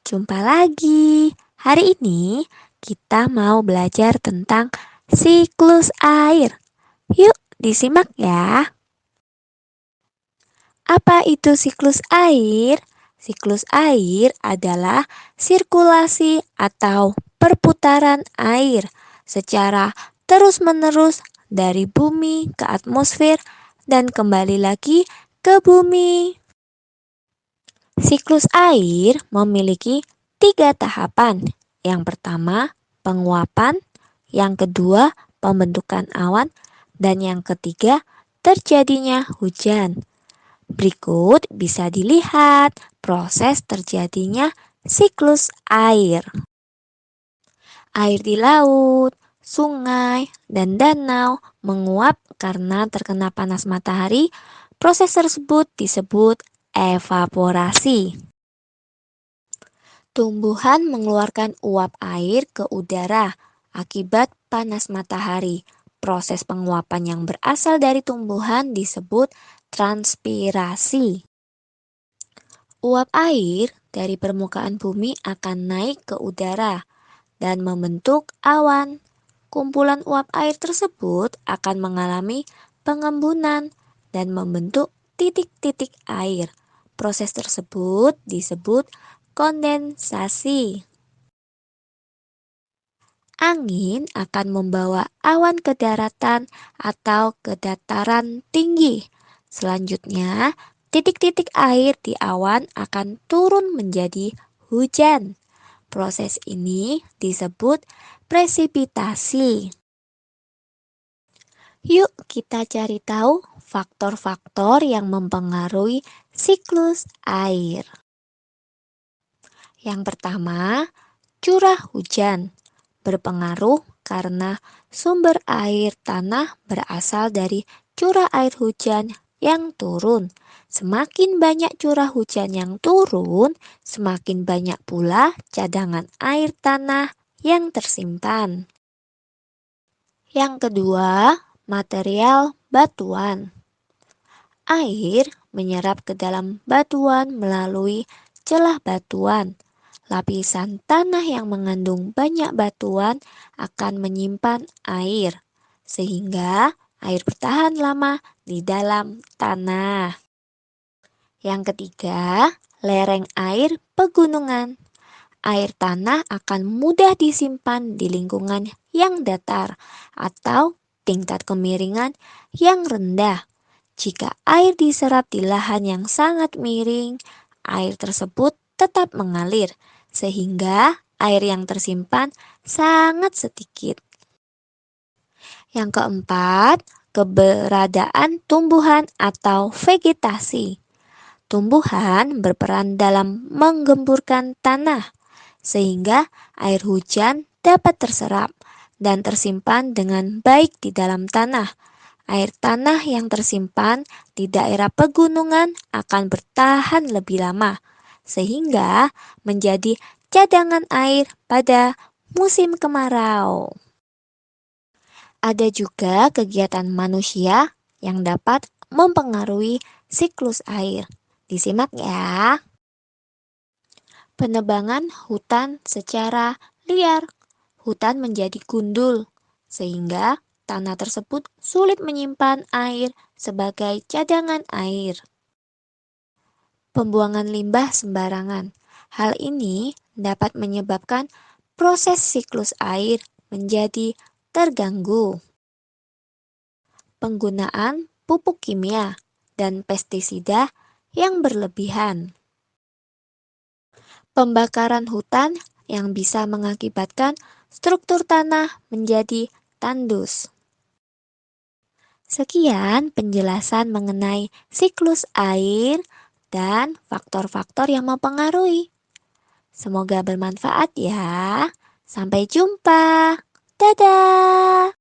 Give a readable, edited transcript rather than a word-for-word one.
Jumpa lagi. Hari ini kita mau belajar tentang siklus air. Yuk, disimak ya. Apa itu siklus air? Siklus air adalah sirkulasi atau perputaran air secara terus-menerus dari bumi ke atmosfer dan kembali lagi ke bumi. Siklus air memiliki 3 tahapan. Yang pertama, penguapan. Yang kedua, pembentukan awan. Dan yang ketiga, terjadinya hujan. Berikut bisa dilihat proses terjadinya siklus air. Air di laut, sungai, dan danau menguap karena terkena panas matahari. Proses tersebut disebut evaporasi. Tumbuhan mengeluarkan uap air ke udara akibat panas matahari. Proses penguapan yang berasal dari tumbuhan disebut transpirasi. Uap air dari permukaan bumi akan naik ke udara dan membentuk awan. Kumpulan uap air tersebut akan mengalami pengembunan dan membentuk titik-titik air. Proses tersebut disebut kondensasi. Angin akan membawa awan ke daratan atau ke dataran tinggi. Selanjutnya, titik-titik air di awan akan turun menjadi hujan. Proses ini disebut presipitasi. Yuk kita cari tahu faktor-faktor yang mempengaruhi siklus air. Yang pertama, curah hujan berpengaruh karena sumber air tanah berasal dari curah air hujan yang turun. Semakin banyak curah hujan yang turun, semakin banyak pula cadangan air tanah yang tersimpan. Yang kedua, material batuan. Air menyerap ke dalam batuan melalui celah batuan. Lapisan tanah yang mengandung banyak batuan akan menyimpan air, sehingga air bertahan lama di dalam tanah. Yang ketiga, lereng air pegunungan. Air tanah akan mudah disimpan di lingkungan yang datar atau tingkat kemiringan yang rendah. Jika air diserap di lahan yang sangat miring, air tersebut tetap mengalir, sehingga air yang tersimpan sangat sedikit. Yang keempat, keberadaan tumbuhan atau vegetasi. Tumbuhan berperan dalam menggemburkan tanah, sehingga air hujan dapat terserap dan tersimpan dengan baik di dalam tanah. Air tanah yang tersimpan di daerah pegunungan akan bertahan lebih lama, sehingga menjadi cadangan air pada musim kemarau. Ada juga kegiatan manusia yang dapat mempengaruhi siklus air. Disimak ya. Penebangan hutan secara liar. Hutan menjadi gundul, sehingga tanah tersebut sulit menyimpan air sebagai cadangan air. Pembuangan limbah sembarangan. Hal ini dapat menyebabkan proses siklus air menjadi terganggu. Penggunaan pupuk kimia dan pestisida yang berlebihan. Pembakaran hutan yang bisa mengakibatkan struktur tanah menjadi tandus. Sekian penjelasan mengenai siklus air dan faktor-faktor yang mempengaruhi. Semoga bermanfaat ya. Sampai jumpa. Dadah.